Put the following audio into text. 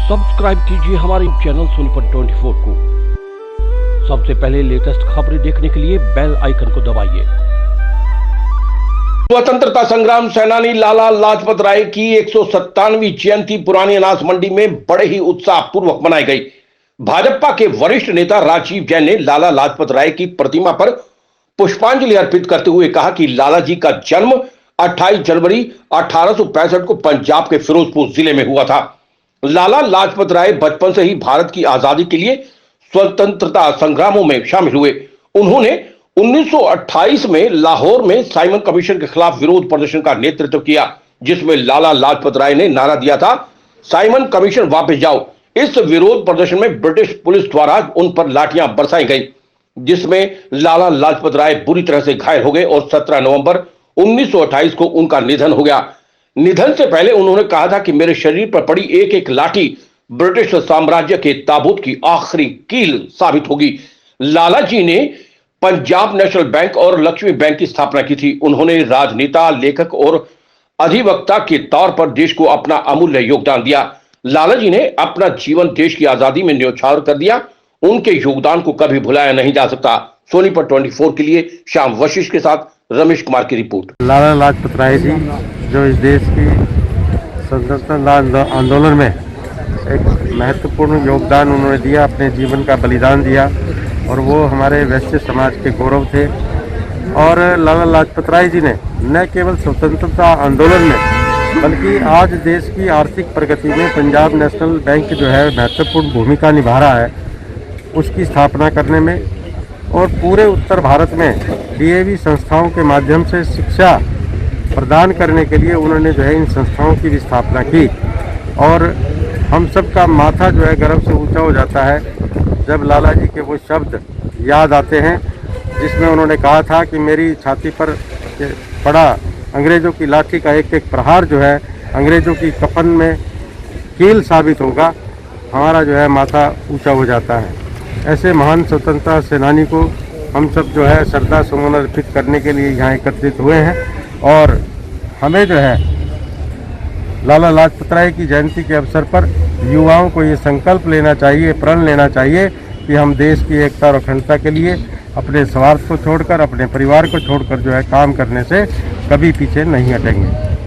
Subscribe कीजिए हमारे channel Sonipat 24 को। सबसे पहले लेटेस्ट खबरें देखने के लिए बेल आइकन को दबाइए। स्वतंत्रता संग्राम सेनानी लाला लाजपत राय की 197वीं जयंती पुरानी अनाज मंडी में बड़े ही उत्साह पूर्वक मनाई गई। भाजपा के वरिष्ठ नेता राजीव जैन ने लाला लाजपत राय की प्रतिमा पर पुष्पांजलि अर्पित करते हुए कहा कि लाला जी का जन्म 28 जनवरी 1865 को पंजाब के फिरोजपुर जिले में हुआ था। लाला लाजपत राय बचपन से ही भारत की आजादी के लिए स्वतंत्रता संग्रामों में शामिल हुए। उन्होंने 1928 में लाहौर में साइमन कमीशन के खिलाफ विरोध प्रदर्शन का नेतृत्व किया, जिसमें लाला लाजपत राय ने नारा दिया था, साइमन कमीशन वापस जाओ। इस विरोध प्रदर्शन में ब्रिटिश पुलिस द्वारा उन पर लाठियां बरसाई गई, जिसमें लाला लाजपत राय बुरी तरह से घायल हो गए और 17 नवंबर 1928 को उनका निधन हो गया। निधन से पहले उन्होंने कहा था कि मेरे शरीर पर पड़ी एक एक लाठी ब्रिटिश साम्राज्य के ताबूत की आखिरी कील साबित होगी। लाला जी ने पंजाब नेशनल बैंक और लक्ष्मी बैंक की स्थापना की थी। उन्होंने राजनेता, लेखक और अधिवक्ता के तौर पर देश को अपना अमूल्य योगदान दिया। लाला जी ने अपना जीवन देश की आजादी में न्यौछावर कर दिया। उनके योगदान को कभी भुलाया नहीं जा सकता। सोनीपत 24 के लिए श्याम वशिष्ठ के साथ रमेश कुमार की रिपोर्ट। लाला लाजपत राय जी जो इस देश की स्वतंत्रता आंदोलन में एक महत्वपूर्ण योगदान उन्होंने दिया, अपने जीवन का बलिदान दिया और वो हमारे वैश्य समाज के गौरव थे। और लाला लाजपत राय जी ने न केवल स्वतंत्रता आंदोलन में बल्कि आज देश की आर्थिक प्रगति में पंजाब नेशनल बैंक जो है महत्वपूर्ण भूमिका निभा रहा है, उसकी स्थापना करने में और पूरे उत्तर भारत में डीएवी संस्थाओं के माध्यम से शिक्षा प्रदान करने के लिए उन्होंने जो है इन संस्थाओं की भी स्थापना की। और हम सब का माथा जो है गर्व से ऊंचा हो जाता है जब लाला जी के वो शब्द याद आते हैं, जिसमें उन्होंने कहा था कि मेरी छाती पर पड़ा अंग्रेज़ों की लाठी का एक एक प्रहार जो है अंग्रेज़ों की कफन में कील साबित होगा। हमारा जो है माथा ऊंचा हो जाता है। ऐसे महान स्वतंत्रता सेनानी को हम सब जो है श्रद्धा सुमन अर्पित करने के लिए यहाँ एकत्रित हुए हैं। और हमें जो है लाला लाजपत राय की जयंती के अवसर पर युवाओं को ये संकल्प लेना चाहिए, प्रण लेना चाहिए कि हम देश की एकता और अखंडता के लिए अपने स्वार्थ को छोड़कर, अपने परिवार को छोड़कर जो है काम करने से कभी पीछे नहीं हटेंगे।